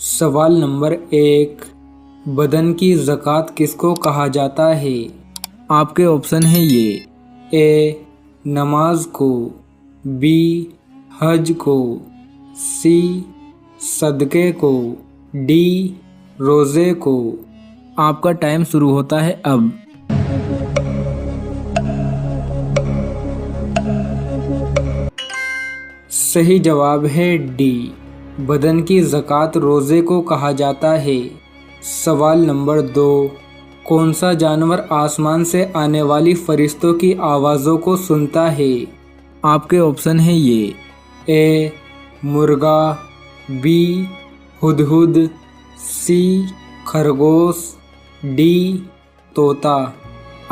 सवाल नंबर 1, बदन की ज़कात किसको कहा जाता है? आपके ऑप्शन है ये ए नमाज को, बी हज को, सी सदक़े को, डी रोज़े को। आपका टाइम शुरू होता है अब। सही जवाब है डी, बदन की ज़कात रोज़े को कहा जाता है। सवाल नंबर 2, कौन सा जानवर आसमान से आने वाली फरिश्तों की आवाज़ों को सुनता है? आपके ऑप्शन है ये ए मुर्गा, बी हुदहुद, सी खरगोश, डी तोता।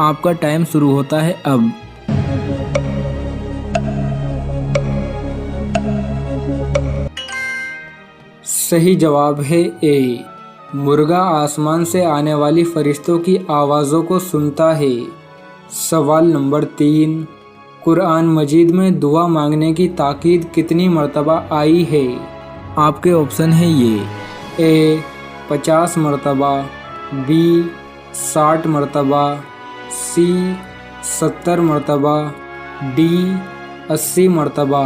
आपका टाइम शुरू होता है अब। सही जवाब है ए, मुर्गा आसमान से आने वाली फरिश्तों की आवाज़ों को सुनता है। सवाल नंबर 3, कुरान मजीद में दुआ मांगने की ताकीद कितनी मरतबा आई है? आपके ऑप्शन है ये ए 50 मरतबा, बी 60 मरतबा, सी 70 मरतबा, डी 80 मरतबा।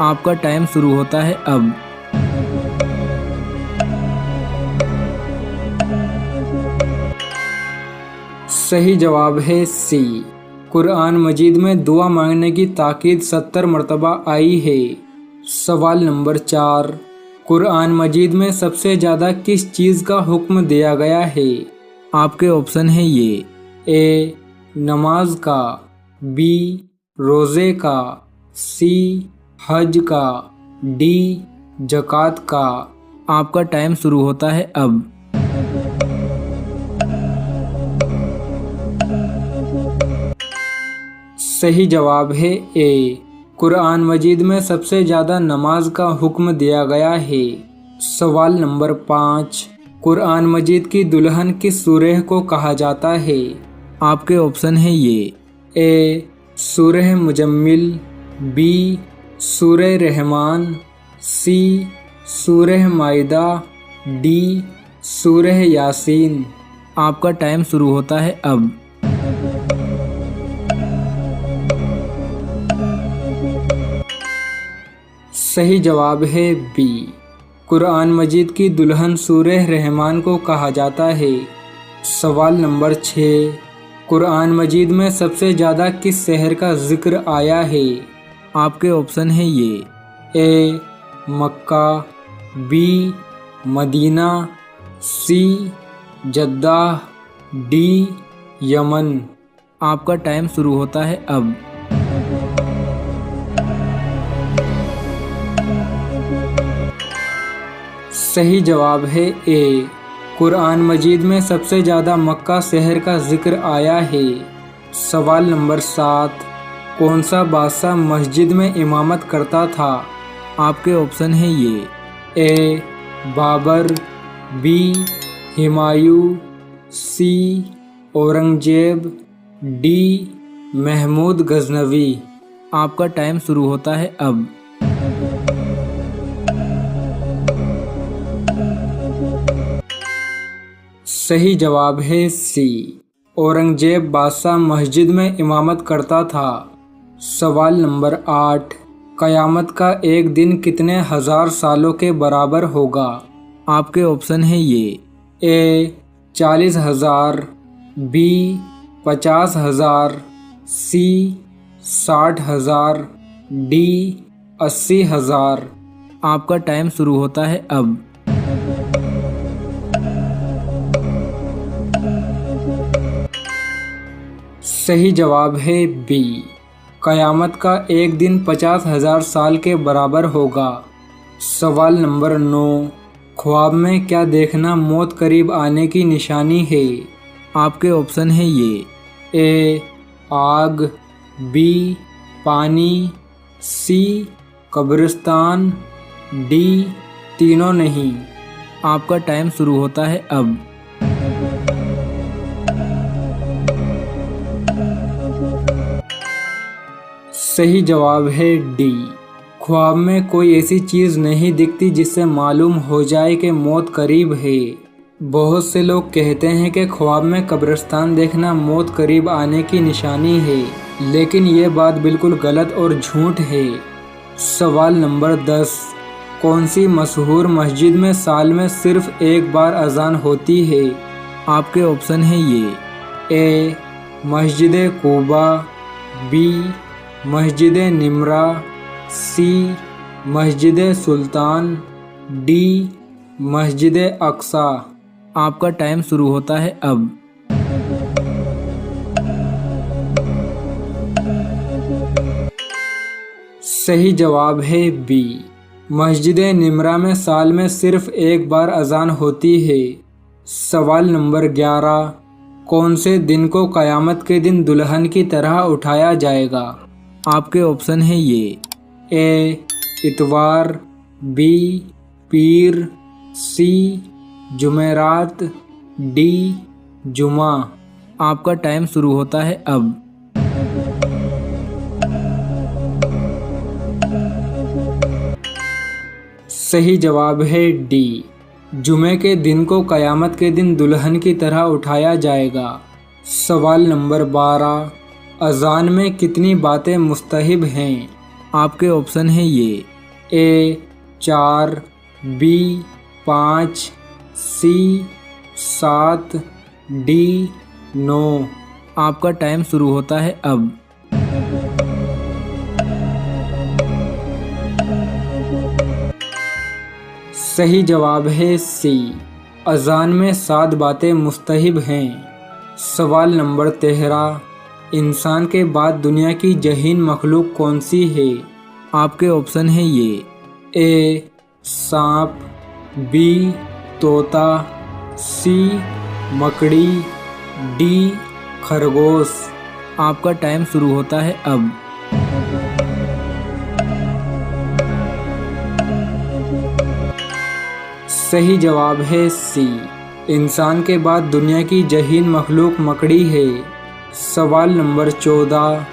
आपका टाइम शुरू होता है अब। सही जवाब है सी, कुरान मजीद में दुआ मांगने की ताकीद 70 मरतबा आई है। सवाल नंबर 4, कुरान मजीद में सबसे ज़्यादा किस चीज़ का हुक्म दिया गया है? आपके ऑप्शन है ये ए नमाज का, बी रोज़े का, सी हज का, डी ज़कात का। आपका टाइम शुरू होता है अब। सही जवाब है ए, कुरान मजीद में सबसे ज़्यादा नमाज का हुक्म दिया गया है। सवाल नंबर 5, कुरान मजीद की दुल्हन किस सूरह को कहा जाता है? आपके ऑप्शन है ये ए सूरह मुजम्मिल, बी सूरह रहमान, सी सूरह माइदा, डी सूरह यासीन। आपका टाइम शुरू होता है अब। सही जवाब है बी, कुरान मजीद की दुल्हन सूरह रहमान को कहा जाता है। सवाल नंबर 6, कुरान मजीद में सबसे ज़्यादा किस शहर का जिक्र आया है? आपके ऑप्शन है ये ए मक्का, बी मदीना, सी जद्दा, डी यमन। आपका टाइम शुरू होता है अब। सही जवाब है ए, कुरान मजीद में सबसे ज़्यादा मक्का शहर का जिक्र आया है। सवाल नंबर 7, कौन सा बादशाह मस्जिद में इमामत करता था? आपके ऑप्शन है ये ए बाबर, बी हुमायूं, सी औरंगजेब, डी महमूद गजनवी। आपका टाइम शुरू होता है अब। सही जवाब है सी, औरंगजेब बादशाह मस्जिद में इमामत करता था। सवाल नंबर 8, क़यामत का एक दिन कितने हज़ार सालों के बराबर होगा? आपके ऑप्शन है ये ए 40,000, बी 50,000, सी 60,000, डी 80,000। आपका टाइम शुरू होता है अब। सही जवाब है बी, क़यामत का एक दिन 50,000 साल के बराबर होगा। सवाल नंबर 9, ख्वाब में क्या देखना मौत करीब आने की निशानी है? आपके ऑप्शन है ये ए आग, बी पानी, सी कब्रिस्तान, डी तीनों नहीं। आपका टाइम शुरू होता है अब। सही जवाब है डी, ख्वाब में कोई ऐसी चीज़ नहीं दिखती जिससे मालूम हो जाए कि मौत करीब है। बहुत से लोग कहते हैं कि ख्वाब में कब्रिस्तान देखना मौत करीब आने की निशानी है, लेकिन ये बात बिल्कुल गलत और झूठ है। सवाल नंबर 10, कौन सी मशहूर मस्जिद में साल में सिर्फ एक बार अजान होती है? आपके ऑप्शन है ये: ए मस्जिद कूबा, बी मस्जिद निमरा, सी मस्जिद सुल्तान, डी मस्जिद अक्सा। आपका टाइम शुरू होता है अब। सही जवाब है बी, मस्जिद निमरा में साल में सिर्फ एक बार अजान होती है। सवाल नंबर 11, कौन से दिन को क़यामत के दिन दुल्हन की तरह उठाया जाएगा? आपके ऑप्शन है ये: ए इतवार, बी पीर, सी जुमेरात, डी जुमा। आपका टाइम शुरू होता है अब। सही जवाब है डी, जुमे के दिन को क़यामत के दिन दुल्हन की तरह उठाया जाएगा। सवाल नंबर 12, अजान में कितनी बातें मुस्तहिब हैं? आपके ऑप्शन है ये: ए 4, बी 5, सी 7, डी 9। आपका टाइम शुरू होता है अब। सही जवाब है सी, अजान में 7 बातें मुस्तहिब हैं। सवाल नंबर 13, इंसान के बाद दुनिया की जहीन मखलूक कौन सी है? आपके ऑप्शन है ये: ए सांप, बी तोता, सी मकड़ी, डी खरगोश। आपका टाइम शुरू होता है अब। सही जवाब है सी, इंसान के बाद दुनिया की जहीन मखलूक मकड़ी है। सवाल नंबर 14,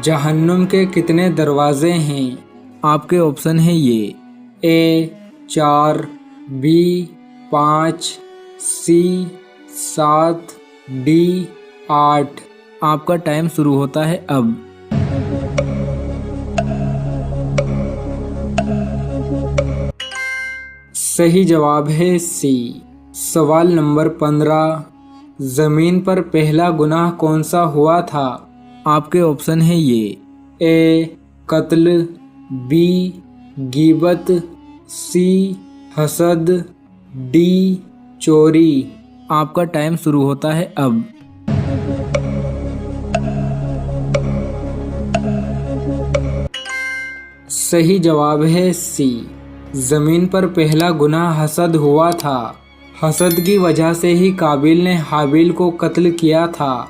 जहन्नुम के कितने दरवाजे हैं? आपके ऑप्शन है ये: ए 4, बी 5, सी 7, डी 8। आपका टाइम शुरू होता है अब। सही जवाब है सी, सवाल नंबर 15, ज़मीन पर पहला गुनाह कौन सा हुआ था? आपके ऑप्शन है ये: ए कत्ल, बी गीबत, सी हसद, डी चोरी। आपका टाइम शुरू होता है अब। सही जवाब है सी, ज़मीन पर पहला गुनाह हसद हुआ था। हसद की वजह से ही काबिल ने हाबिल को कत्ल किया था।